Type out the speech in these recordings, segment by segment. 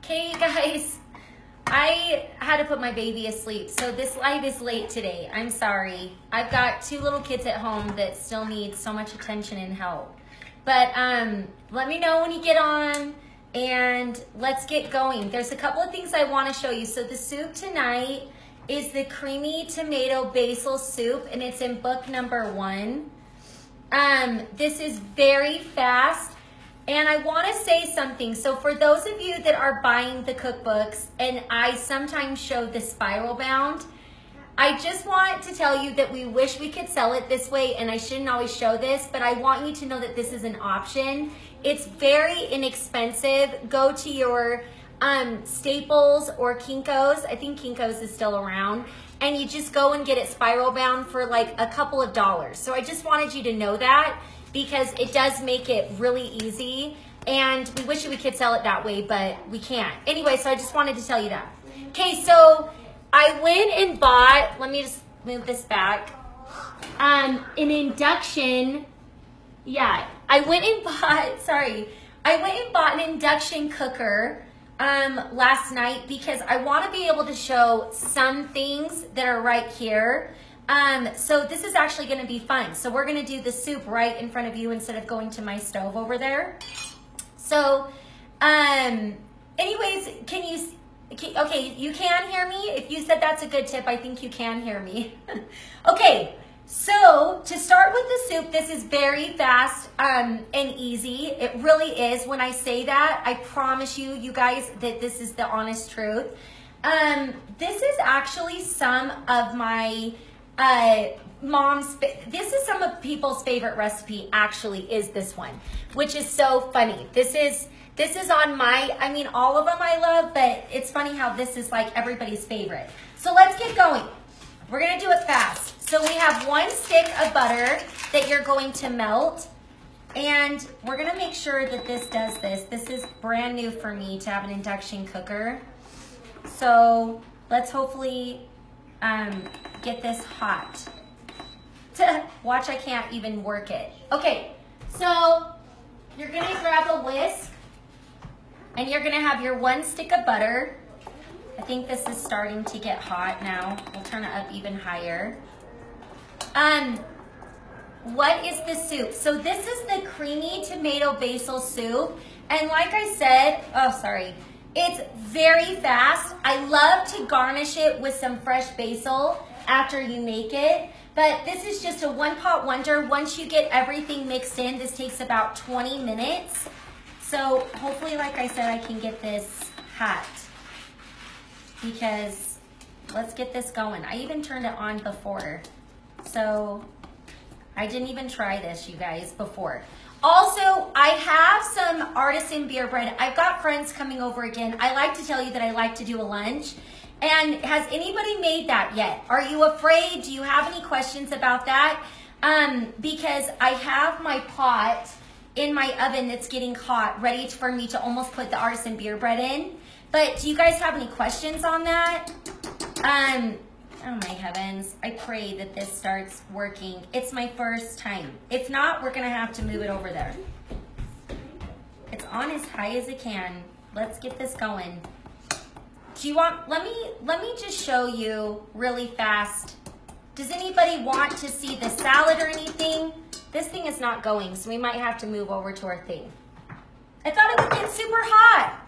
Okay, guys, I had to put my baby asleep, so this live is late today. I'm sorry. I've got 2 little kids at home that still need so much attention and help. But let me know when you get on, and let's get going. There's a couple of things I want to show you. So the soup tonight is the creamy tomato basil soup, and it's in book number 1. This is very fast. And I want to say something. So for those of you that are buying the cookbooks, and I sometimes show the spiral bound, I just want to tell you that we wish we could sell it this way, and I shouldn't always show this, but I want you to know that this is an option. It's very inexpensive. Go to your Staples or Kinko's. I think Kinko's is still around. And you just go and get it spiral bound for like a couple of dollars. So I just wanted you to know that, because it does make it really easy, and we wish we could sell it that way, but we can't. Anyway, so I just wanted to tell you that. Okay, so I went and bought, let me just move this back, an induction, I went and bought an induction cooker last night, because I want to be able to show some things that are right here. So this is actually going to be fun. So we're going to do the soup right in front of you instead of going to my stove over there. So, anyways, okay, you can hear me? If you said that's a good tip, I think you can hear me. Okay, so to start with the soup, this is very fast and easy. It really is. When I say that, I promise you guys, that this is the honest truth. This is actually some of my this is some of people's favorite recipe, actually, is this one, which is so funny. This is on my, I mean, all of them I love, but it's funny how this is like everybody's favorite. So let's get going. We're gonna do it fast. So we have 1 stick of butter that you're going to melt, and we're gonna make sure that this does this. This is brand new for me to have an induction cooker. So let's hopefully get this hot. Watch, I can't even work it. Okay, so you're gonna grab a whisk, and you're gonna have your 1 stick of butter. I think this is starting to get hot now. We'll turn it up even higher. What is the soup? So this is the creamy tomato basil soup, and like I said, it's very fast. I love to garnish it with some fresh basil after you make it, but this is just a one-pot wonder. Once you get everything mixed in, this takes about 20 minutes. So hopefully, like I said, I can get this hot, because let's get this going. I even turned it on before, so I didn't even try this, you guys, before. Also, I have some artisan beer bread. I've got friends coming over again. I like to tell you that I like to do a lunch. And has anybody made that yet? Are you afraid? Do you have any questions about that? Because I have my pot in my oven that's getting hot, ready for me to almost put the artisan beer bread in. But do you guys have any questions on that? Oh my heavens, I pray that this starts working. It's my first time. If not, we're gonna have to move it over there. It's on as high as it can. Let's get this going. Do you want, let me just show you really fast. Does anybody want to see the salad or anything? This thing is not going, so we might have to move over to our thing. I thought it would get super hot.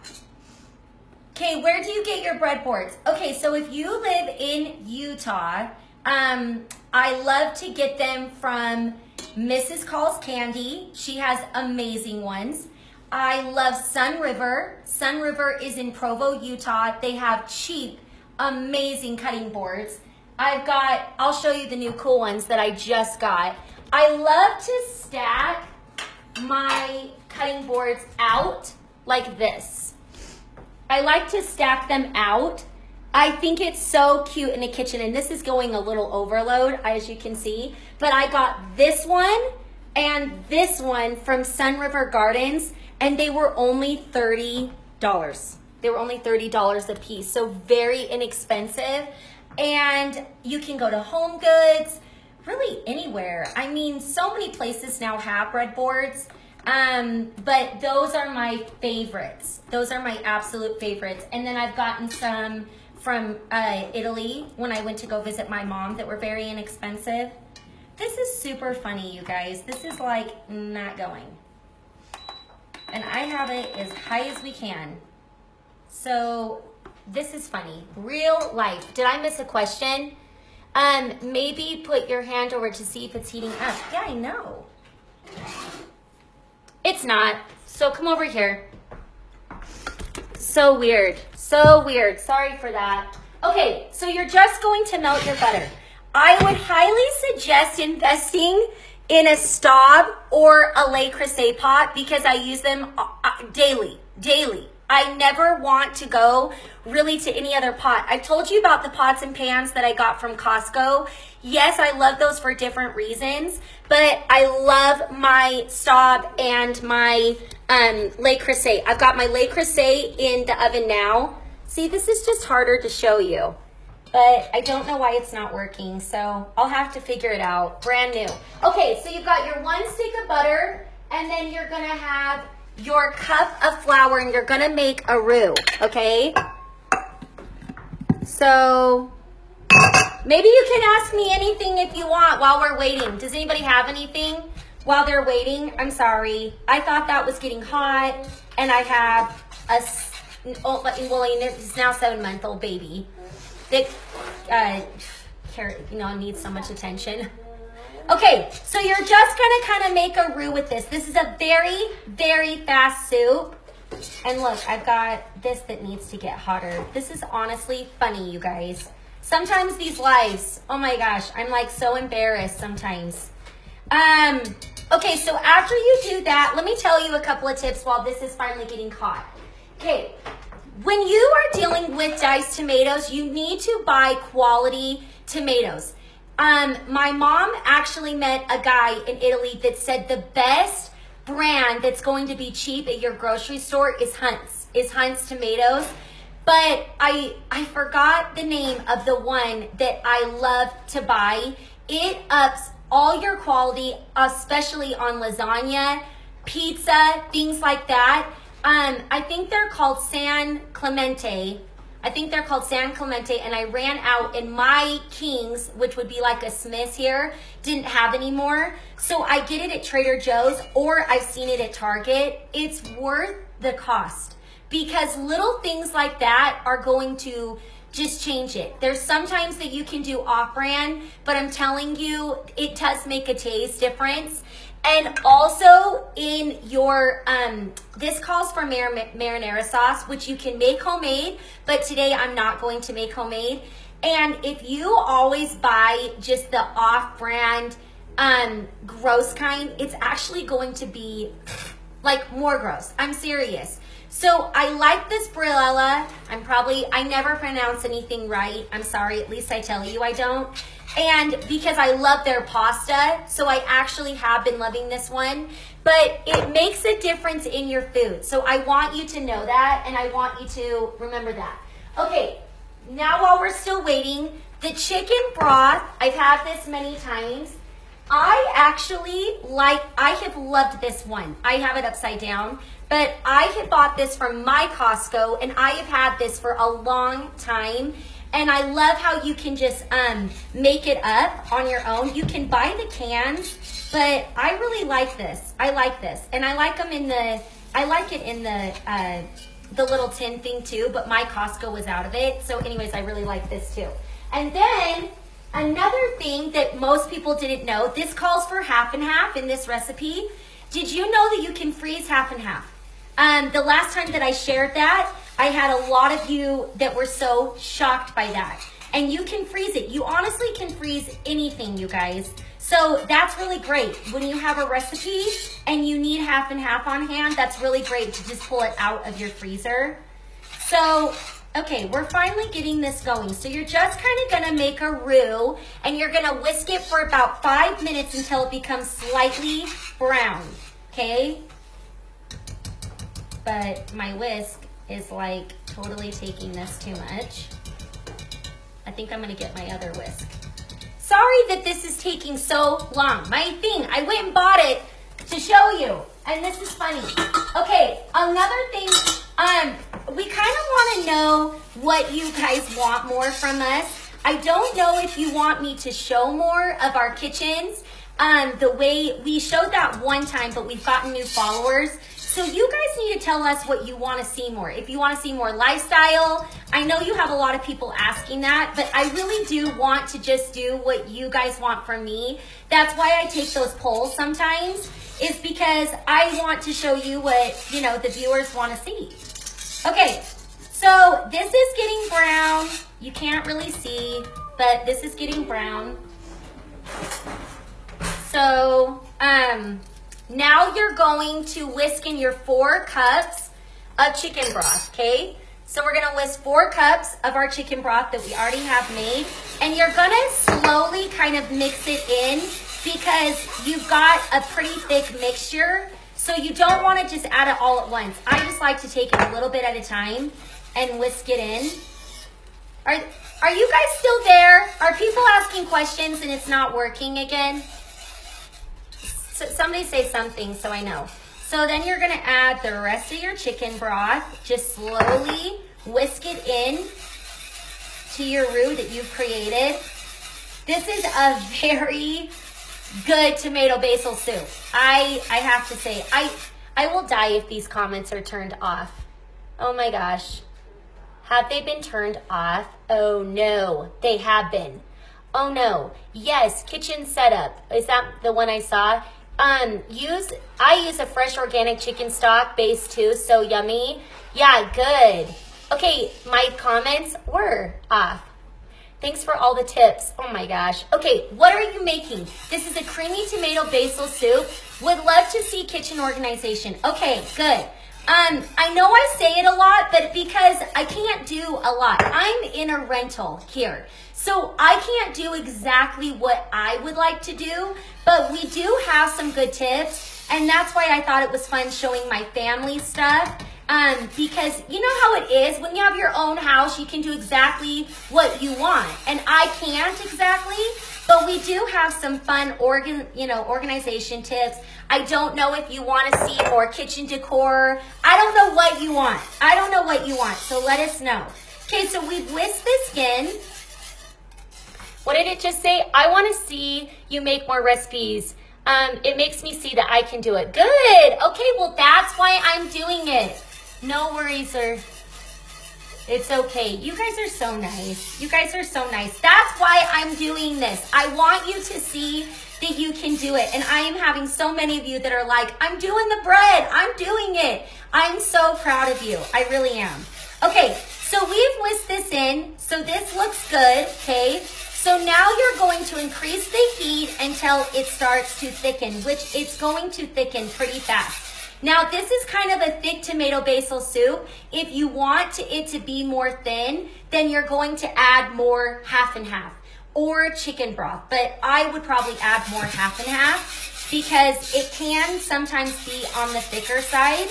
Okay, where do you get your breadboards? Okay, so if you live in Utah, I love to get them from Mrs. Call's Candy. She has amazing ones. I love Sun River. Sun River is in Provo, Utah. They have cheap, amazing cutting boards. I'll show you the new cool ones that I just got. I love to stack my cutting boards out like this. I like to stack them out. I think it's so cute in a kitchen, and this is going a little overload, as you can see, but I got this one and this one from Sun River Gardens, and they were only $30. They were only $30 a piece, so very inexpensive. And you can go to Home Goods, really anywhere. I mean, so many places now have breadboards. But those are my favorites. Those are my absolute favorites. And then I've gotten some from Italy when I went to go visit my mom that were very inexpensive. This is super funny, you guys. This is like not going. And I have it as high as we can. So this is funny. Real life. Did I miss a question? Maybe put your hand over to see if it's heating up. Yeah, I know. It's not. So come over here. So weird. So weird. Sorry for that. Okay, so you're just going to melt your butter. I would highly suggest investing in a Staub or a Le Creuset pot because I use them daily. I never want to go really to any other pot. I've told you about the pots and pans that I got from Costco. Yes, I love those for different reasons, but I love my Staub and my Le Creuset. I've got my Le Creuset in the oven now. See, this is just harder to show you, but I don't know why it's not working, so I'll have to figure it out. Brand new. Okay, so you've got your 1 stick of butter, and then you're gonna have your cup of flour, and you're gonna make a roux, okay? So maybe you can ask me anything if you want while we're waiting. Does anybody have anything while they're waiting? I'm sorry. I thought that was getting hot, and I have a, well, it's now 7-month-old baby that, needs so much attention. Okay, so you're just gonna kind of make a roux with this. This is a very, very fast soup. And look, I've got this that needs to get hotter. This is honestly funny, you guys. Sometimes these lives, oh my gosh, I'm like so embarrassed sometimes. Okay, so after you do that, let me tell you a couple of tips while this is finally getting hot. Okay, when you are dealing with diced tomatoes, you need to buy quality tomatoes. My mom actually met a guy in Italy that said the best brand that's going to be cheap at your grocery store is Hunt's tomatoes. But I forgot the name of the one that I love to buy. It ups all your quality, especially on lasagna, pizza, things like that. I think they're called San Clemente. And I ran out, and my King's, which would be like a Smith's here, didn't have anymore. So I get it at Trader Joe's, or I've seen it at Target. It's worth the cost because little things like that are going to just change it. There's sometimes that you can do off-brand, but I'm telling you, it does make a taste difference. And also in your, this calls for marinara sauce, which you can make homemade, but today I'm not going to make homemade. And if you always buy just the off-brand, gross kind, it's actually going to be like more gross. I'm serious. So I like this Barilla. I never pronounce anything right. I'm sorry, at least I tell you I don't. And because I love their pasta, so I actually have been loving this one. But it makes a difference in your food. So I want you to know that, and I want you to remember that. Okay, now while we're still waiting, the chicken broth, I've had this many times. I have loved this one. I have it upside down, but I had bought this from my Costco, and I have had this for a long time. And I love how you can just make it up on your own. You can buy the cans, but I really like this. I like this, and I like them in the. I like it in the little tin thing too. But my Costco was out of it, so anyways, I really like this too. And then another thing that most people didn't know, this calls for half and half in this recipe. Did you know that you can freeze half and half? The last time that I shared that, I had a lot of you that were so shocked by that. And you can freeze it. You honestly can freeze anything, you guys. So that's really great. When you have a recipe and you need half and half on hand, that's really great to just pull it out of your freezer. So, okay, we're finally getting this going. So you're just kind of gonna make a roux, and you're gonna whisk it for about 5 minutes until it becomes slightly brown, okay? But my whisk is like totally taking this too much. I think I'm gonna get my other whisk. Sorry that this is taking so long. My thing, I went and bought it to show you, And this is funny. Okay, another thing, we kind of want to know what you guys want more from us. I don't know if you want me to show more of our kitchens. The way we showed that one time, but we've gotten new followers. So you guys need to tell us what you want to see more. If you want to see more lifestyle, I know you have a lot of people asking that, but I really do want to just do what you guys want from me. That's why I take those polls sometimes, is because I want to show you what, you know, the viewers want to see. Okay, so this is getting brown. You can't really see, but this is getting brown. So, now you're going to whisk in your 4 cups of chicken broth, okay? So we're gonna whisk 4 cups of our chicken broth that we already have made, and you're gonna slowly kind of mix it in because you've got a pretty thick mixture, so you don't wanna just add it all at once. I just like to take it a little bit at a time and whisk it in. Are you guys still there? Are people asking questions and it's not working again? Somebody say something so I know. So then you're gonna add the rest of your chicken broth. Just slowly whisk it in to your roux that you've created. This is a very good tomato basil soup. I have to say, I will die if these comments are turned off. Oh my gosh. Have they been turned off? Oh no, they have been. Oh no. Yes, kitchen setup. Is that the one I saw? I use a fresh organic chicken stock base too, so yummy. Yeah, good. Okay, my comments were off. Thanks for all the tips. Oh my gosh. Okay, what are you making? This is a creamy tomato basil soup. Would love to see kitchen organization. Okay, good. I know I say it a lot, but because I can't do a lot. I'm in a rental here. So I can't do exactly what I would like to do, but we do have some good tips, and that's why I thought it was fun showing my family stuff, because you know how it is, when you have your own house, you can do exactly what you want, and I can't exactly, but we do have some fun organization tips. I don't know if you want to see more kitchen decor. I don't know what you want. I don't know what you want, so let us know. Okay, so we've whisked this in. What did it just say? I want to see you make more recipes. It makes me see that I can do it. Good. Okay, well, that's why I'm doing it. No worries, sir. It's okay. You guys are so nice. You guys are so nice. That's why I'm doing this. I want you to see that you can do it. And I am having so many of you that are like, I'm doing the bread. I'm doing it. I'm so proud of you. I really am. Okay, so we've whisked this in. So this looks good, okay? So now you're going to increase the heat until it starts to thicken, which it's going to thicken pretty fast. Now this is kind of a thick tomato basil soup. If you want it to be more thin, then you're going to add more half and half or chicken broth. But I would probably add more half and half because it can sometimes be on the thicker side.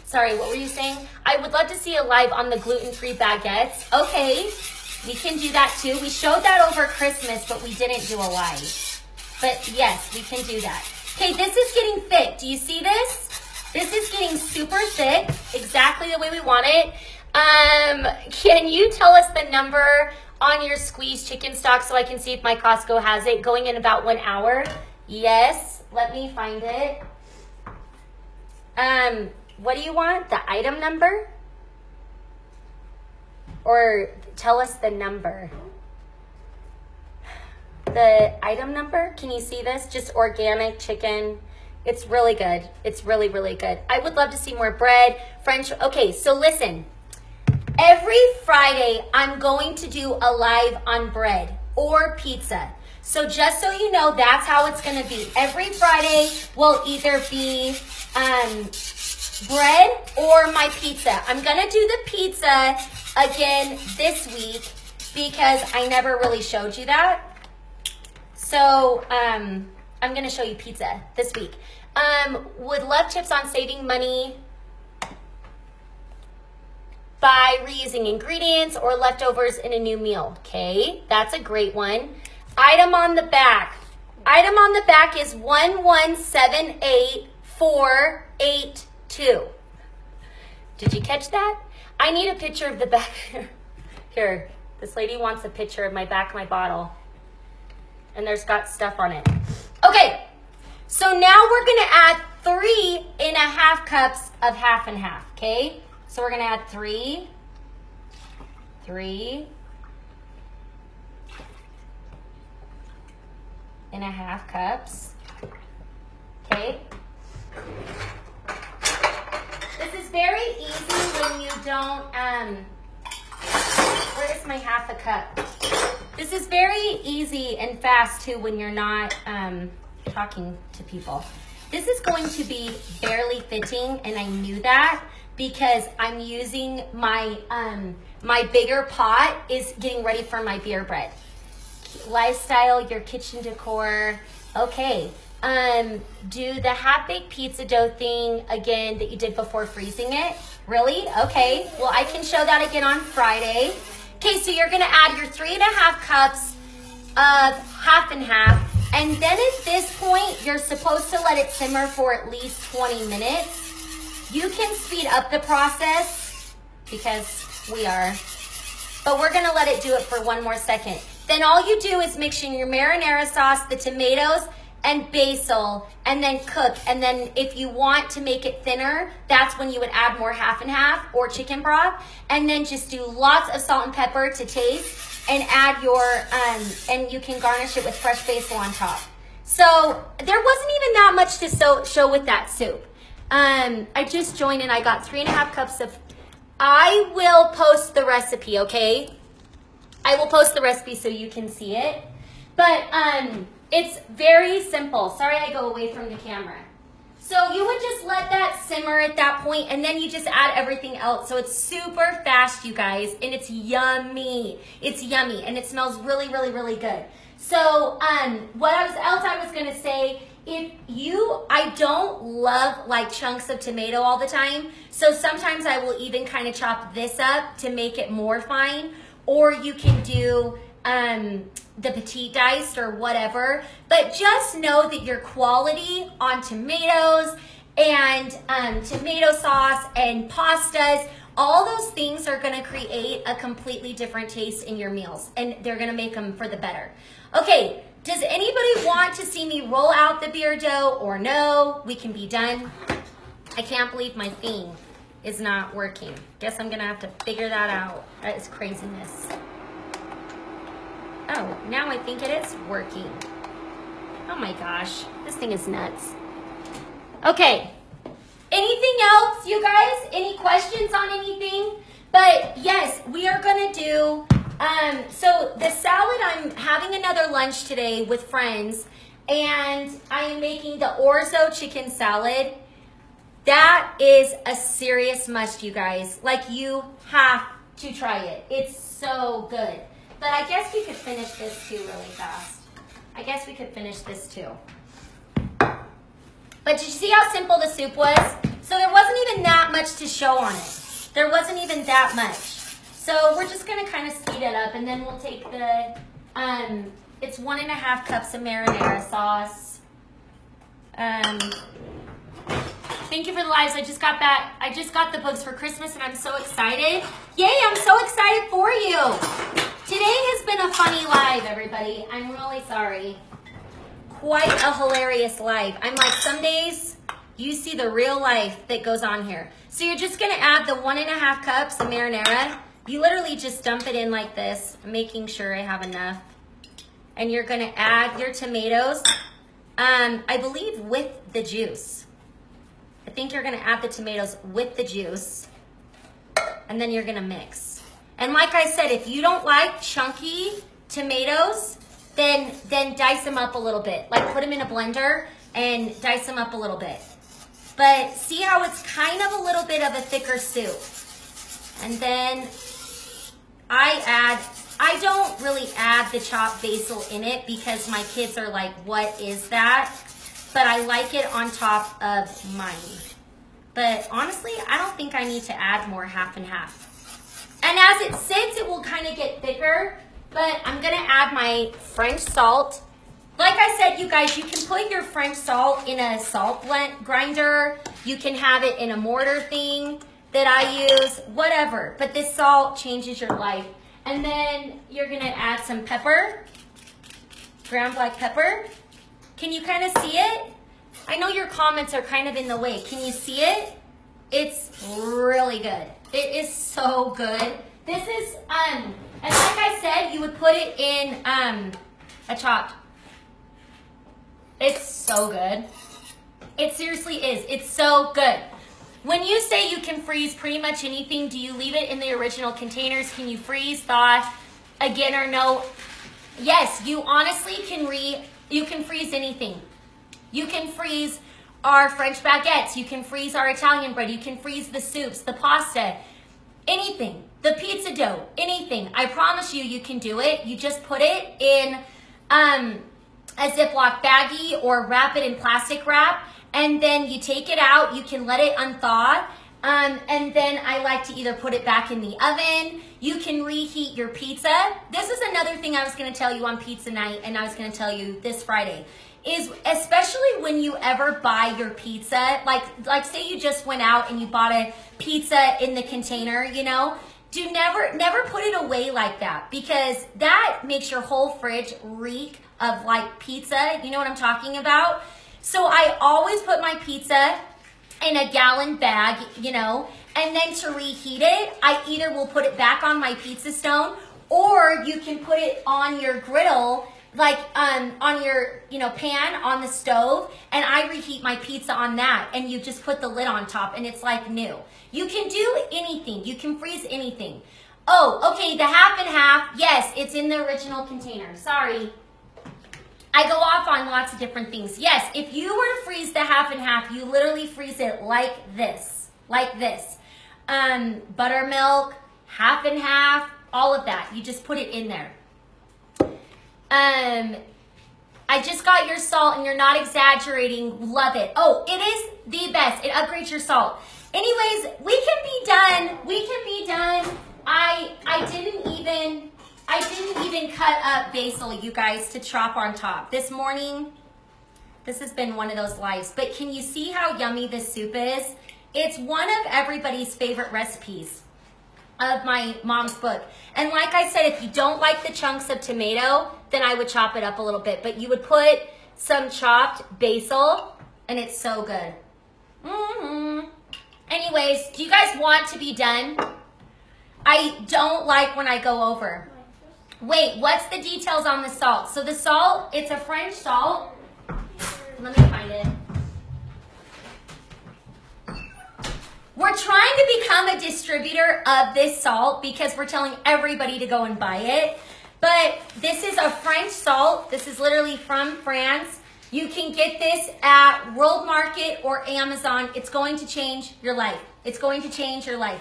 Sorry, what were you saying? I would love to see a live on the gluten-free baguettes. Okay. We can do that too. We showed that over Christmas, but we didn't do a live. But yes, we can do that. Okay, this is getting thick. Do you see this? This is getting super thick, exactly the way we want it. Can you tell us the number on your squeezed chicken stock so I can see if my Costco has it going in about 1 hour? Yes, let me find it. What do you want? The item number? Or tell us the number. The item number, can you see this? Just organic chicken. It's really good. It's really, really good. I would love to see more bread, French. Okay, so listen. Every Friday, I'm going to do a live on bread or pizza. So just so you know, that's how it's going to be. Every Friday will either be bread or my pizza. I'm going to do the pizza again this week because I never really showed you that. So I'm going to show you pizza this week. Would love tips on saving money by reusing ingredients or leftovers in a new meal. Okay, that's a great one. Item on the back. Item on the back is 1178482. Did you catch that? I need a picture of the back. Here, this lady wants a picture of my back of my bottle. And there's got stuff on it. Okay, so now we're gonna add 3.5 cups of half and half, okay? So we're gonna add 3.5 cups, okay? This is very easy when you don't, where is my half a cup? This is very easy and fast too when you're not talking to people. This is going to be barely fitting, and I knew that because I'm using my, my bigger pot is getting ready for my beer bread. Lifestyle, your kitchen decor. Okay, do the half-baked pizza dough thing again that you did before freezing it. Really? Okay, well I can show that again on Friday. Okay, so you're gonna add your 3.5 cups of half and half, and then at this point, you're supposed to let it simmer for at least 20 minutes. You can speed up the process because we are, but we're gonna let it do it for one more second. Then all you do is mix in your marinara sauce, the tomatoes, and basil, and then cook. And then if you want to make it thinner, that's when you would add more half and half or chicken broth. And then just do lots of salt and pepper to taste, and add your, and you can garnish it with fresh basil on top. So there wasn't even that much to show with that soup. I just joined and I got 3.5 cups of, I will post the recipe, okay? I will post the recipe so you can see it. But it's very simple. Sorry I go away from the camera. So you would just let that simmer at that point, and then you just add everything else. So it's super fast, you guys, and it's yummy. It's yummy, and it smells really, really, really good. So what else I was gonna say, I don't love like chunks of tomato all the time. So sometimes I will even kind of chop this up to make it more fine, or you can do the petite diced or whatever, but just know that your quality on tomatoes and tomato sauce and pastas, all those things are gonna create a completely different taste in your meals, and they're gonna make them for the better. Okay, does anybody want to see me roll out the beer dough, or no? We can be done. I can't believe my thing is not working. Guess I'm gonna have to figure that out. That is craziness. Oh, now I think it is working. Oh my gosh, this thing is nuts. Okay, anything else, you guys? Any questions on anything? But yes, we are gonna do, so the salad, I'm having another lunch today with friends, and I am making the orzo chicken salad. That is a serious must, you guys. Like, you have to try it. It's so good. But I guess we could finish this too really fast. I guess we could finish this too. But did you see how simple the soup was? So there wasn't even that much to show on it. There wasn't even that much. So we're just gonna kind of speed it up, and then we'll take the, it's 1.5 cups of marinara sauce. Thank you for the lives. I just got that. I just got the books for Christmas, and I'm so excited. Yay, I'm so excited for you. Today has been a funny live, everybody. I'm really sorry. Quite a hilarious live. I'm like, some days you see the real life that goes on here. So you're just gonna add the 1.5 cups of marinara. You literally just dump it in like this, making sure I have enough. And you're gonna add your tomatoes, I believe with the juice. I think you're gonna add the tomatoes with the juice, and then you're gonna mix. And like I said, if you don't like chunky tomatoes, then dice them up a little bit. Like, put them in a blender and dice them up a little bit. But see how it's kind of a little bit of a thicker soup. And then I don't really add the chopped basil in it because my kids are like, what is that? But I like it on top of mine. But honestly, I don't think I need to add more half and half. And as it sits, it will kind of get thicker, but I'm gonna add my French salt Like I said, you guys, you can put your French salt in a salt blend grinder. You can have it in a mortar thing that I use, whatever. But this salt changes your life. And then you're gonna add some pepper, ground black pepper. Can you kind of see it? I know your comments are kind of in the way. Can you see it? It's really good. It is so good. This is, and like I said, you would put it in a chopped. It's so good. It seriously is. It's so good. When you say you can freeze pretty much anything, do you leave it in the original containers? Can you freeze, thaw, again or no? Yes, you honestly can you can freeze anything. You can freeze our French baguettes. You can freeze our Italian bread. You can freeze the soups, the pasta, anything. The pizza dough, anything. I promise you, you can do it. You just put it in a Ziploc baggie or wrap it in plastic wrap, and then you take it out. You can let it unthaw, and then I like to either put it back in the oven. You can reheat your pizza. This is another thing I was going to tell you on pizza night, and I was going to tell you this Friday, is especially when you ever buy your pizza, like say you just went out and you bought a pizza in the container, you know, do never put it away like that, because that makes your whole fridge reek of like pizza. You know what I'm talking about? So I always put my pizza in a gallon bag, you know, and then to reheat it, I either will put it back on my pizza stone, or you can put it on your griddle, like on your, you know, pan on the stove, and I reheat my pizza on that, and you just put the lid on top and it's like new. You can do anything. You can freeze anything. Oh, okay, the half and half. Yes, it's in the original container. Sorry. I go off on lots of different things. Yes, if you were to freeze the half and half, you literally freeze it like this, like this. Buttermilk, half and half, all of that. You just put it in there. I just got your salt and you're not exaggerating. Love it. Oh, it is the best. It upgrades your salt. Anyways, we can be done. We can be done. I didn't even cut up basil, you guys, to chop on top. This morning, this has been one of those lives. But can you see how yummy this soup is? It's one of everybody's favorite recipes of my mom's book. And like I said, if you don't like the chunks of tomato, then I would chop it up a little bit. But you would put some chopped basil, and it's so good. Anyways, do you guys want to be done? I don't like when I go over. Wait, what's the details on the salt? So the salt, it's a French salt. Let me find it. We're trying to become a distributor of this salt because we're telling everybody to go and buy it. But this is a French salt. This is literally from France. You can get this at World Market or Amazon. It's going to change your life. It's going to change your life.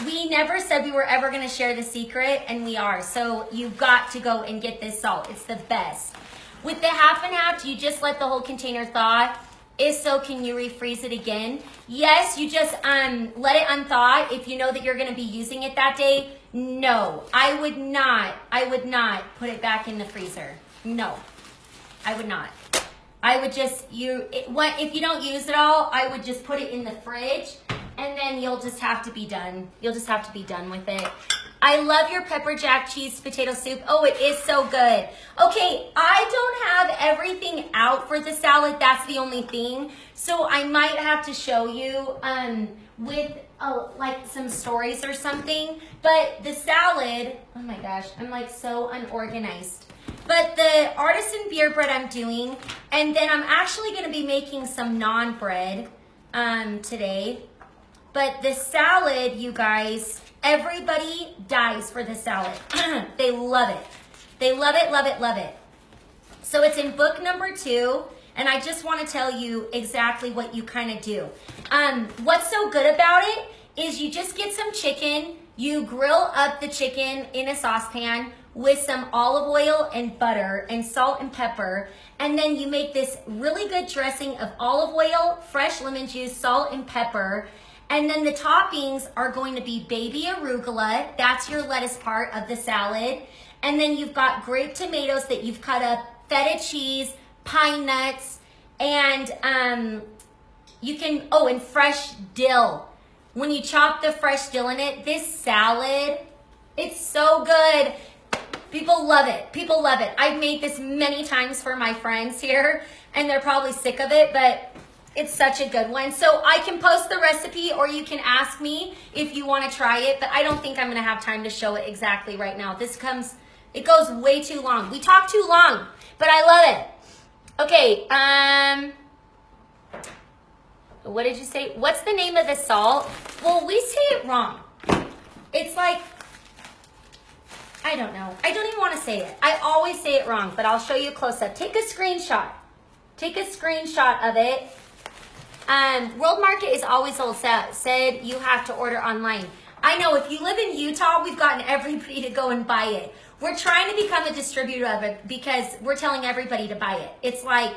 We never said we were ever going to share the secret, and we are. So you've got to go and get this salt. It's the best. With the half and half, you just let the whole container thaw. If so, can you refreeze it again? Yes, you just let it unthaw if you know that you're going to be using it that day. No, I would not put it back in the freezer. No, I would not. I would just, if you don't use it all, I would just put it in the fridge, and then you'll just have to be done. You'll just have to be done with it. I love your pepper jack cheese potato soup. Oh, it is so good. Okay, I don't have everything out for the salad. That's the only thing. So I might have to show you with like some stories or something. But the salad, oh my gosh, I'm like so unorganized. But the artisan beer bread I'm doing, and then I'm actually going to be making some naan bread today. But the salad, you guys, everybody dies for the salad. They love it. They love it, love it, love it. So it's in book number 2, and I just want to tell you exactly what you kind of do. What's so good about it is you just get some chicken, you grill up the chicken in a saucepan with some olive oil and butter and salt and pepper, and then you make this really good dressing of olive oil, fresh lemon juice, salt and pepper. And then the toppings are going to be baby arugula. That's your lettuce part of the salad. And then you've got grape tomatoes that you've cut up feta cheese, pine nuts, and you can, oh, and fresh dill. When you chop the fresh dill in it, this salad, it's so good. People love it. People love it. I've made this many times for my friends here, and they're probably sick of it, but it's such a good one. So I can post the recipe, or you can ask me if you want to try it, but I don't think I'm going to have time to show it exactly right now. It goes way too long. We talk too long, but I love it. Okay, what did you say? What's the name of the salt? Well, we say it wrong. It's like, I don't know. I don't even want to say it. I always say it wrong, but I'll show you a close-up. Take a screenshot. Take a screenshot of it. World Market is always old said you have to order online. I know if you live in Utah, we've gotten everybody to go and buy it. We're trying to become a distributor of it because we're telling everybody to buy it. It's like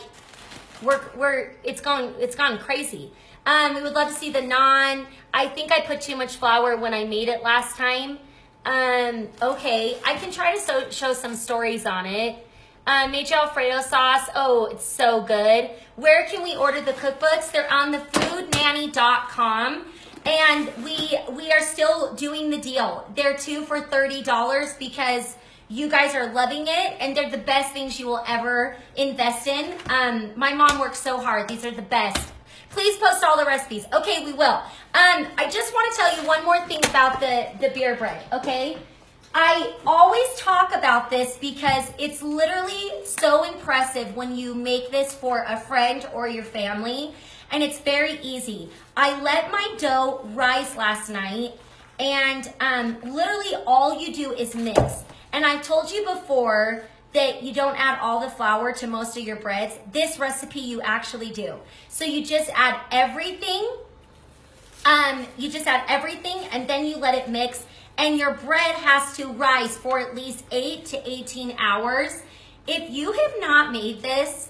it's gone crazy. We would love to see the naan. I think I put too much flour when I made it last time. Okay, I can try to show some stories on it. Made Alfredo sauce. Oh, it's so good. Where can we order the cookbooks? They're on the foodnanny.com. And we are still doing the deal. They're 2 for $30 because you guys are loving it, and they're the best things you will ever invest in. My mom works so hard. These are the best. Please post all the recipes. Okay, we will. I just want to tell you one more thing about the beer bread, okay? I always talk about this because it's literally so impressive when you make this for a friend or your family, and it's very easy. I let my dough rise last night, and literally all you do is mix. And I've told you before that you don't add all the flour to most of your breads. This recipe you actually do. So you just add everything. And then you let it mix. And your bread has to rise for at least 8 to 18 hours. If you have not made this,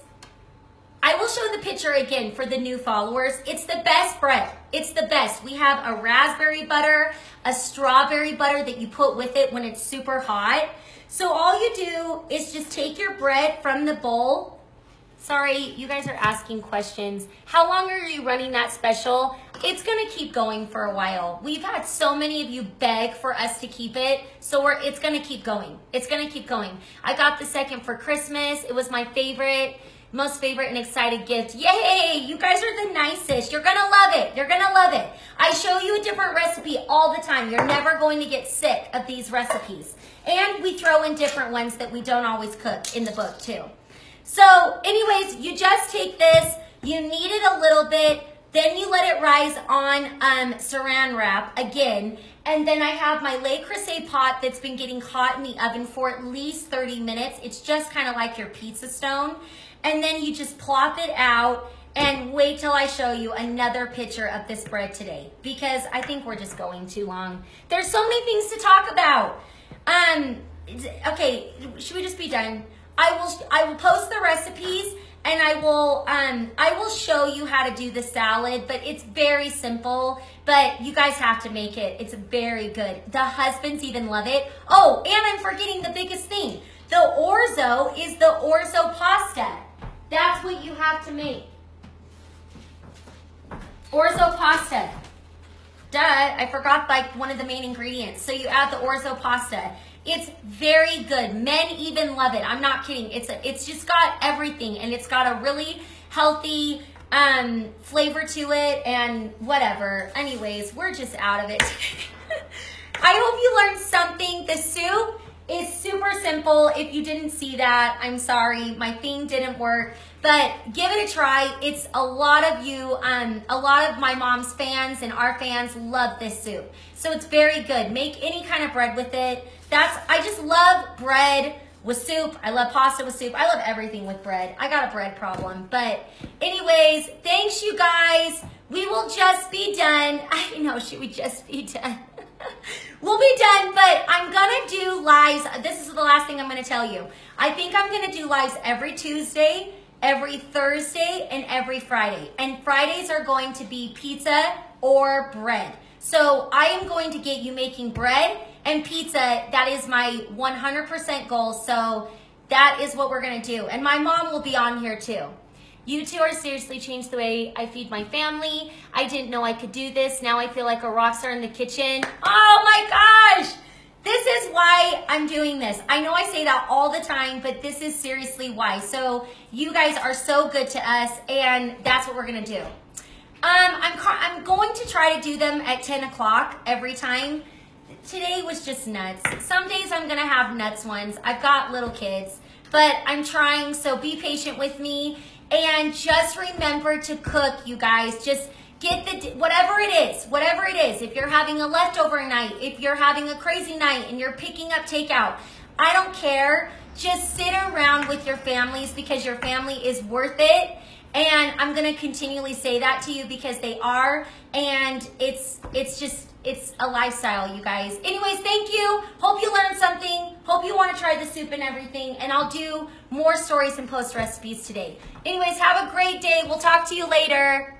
I will show the picture again for the new followers. It's the best bread. It's the best. We have a raspberry butter, a strawberry butter that you put with it when it's super hot. So all you do is just take your bread from the bowl. Sorry, you guys are asking questions. How long are you running that special? It's gonna keep going for a while. We've had so many of you beg for us to keep it, so it's gonna keep going. It's gonna keep going. I got the second for Christmas. It was my favorite. Most favorite and excited gift. Yay! You guys are the nicest. You're gonna love it. You're gonna love it. I show you a different recipe all the time. You're never going to get sick of these recipes. And we throw in different ones that we don't always cook in the book too. So anyways, you just take this, you knead it a little bit, then you let it rise on saran wrap again. And then I have my Le Creuset pot that's been getting hot in the oven for at least 30 minutes. It's just kind of like your pizza stone. And then you just plop it out and wait till I show you another picture of this bread today, because I think we're just going too long. There's so many things to talk about. Okay, should we just be done? I will post the recipes, and I will show you how to do the salad, but it's very simple, but you guys have to make it. It's very good. The husbands even love it. Oh, and I'm forgetting the biggest thing. The orzo is the orzo pasta. That's what you have to make. Orzo pasta. Duh, I forgot like one of the main ingredients. So you add the orzo pasta. It's very good. Men even love it. I'm not kidding. It's just got everything, and it's got a really healthy flavor to it and whatever. Anyways, we're just out of it. I hope you learned something. The soup is super simple. If you didn't see that, I'm sorry. My thing didn't work, but give it a try. It's a lot of you, a lot of my mom's fans and our fans love this soup. So it's very good. Make any kind of bread with it. I just love bread with soup. I love pasta with soup. I love everything with bread. I got a bread problem. But anyways, thanks you guys. We will just be done. I know, should we just be done? We'll be done, but I'm gonna do lives. This is the last thing I'm gonna tell you. I think I'm gonna do lives every Tuesday, every Thursday, and every Friday. And Fridays are going to be pizza or bread. So I am going to get you making bread and pizza. That is my 100% goal. So that is what we're gonna do. And my mom will be on here too. You two are seriously changed the way I feed my family. I didn't know I could do this. Now I feel like a rock star in the kitchen. Oh my gosh! This is why I'm doing this. I know I say that all the time, but this is seriously why. So you guys are so good to us, and that's what we're gonna do. I'm going to try to do them at 10 o'clock every time. Today was just nuts. Some days I'm gonna have nuts ones. I've got little kids, but I'm trying, so be patient with me. And just remember to cook, you guys. Just get whatever it is. If you're having a leftover night, if you're having a crazy night and you're picking up takeout, I don't care. Just sit around with your families because your family is worth it. And I'm gonna continually say that to you because they are, and it's a lifestyle, you guys. Anyways, thank you. Hope you learned something. Hope you want to try the soup and everything, and I'll do more stories and post recipes today. Anyways, have a great day. We'll talk to you later.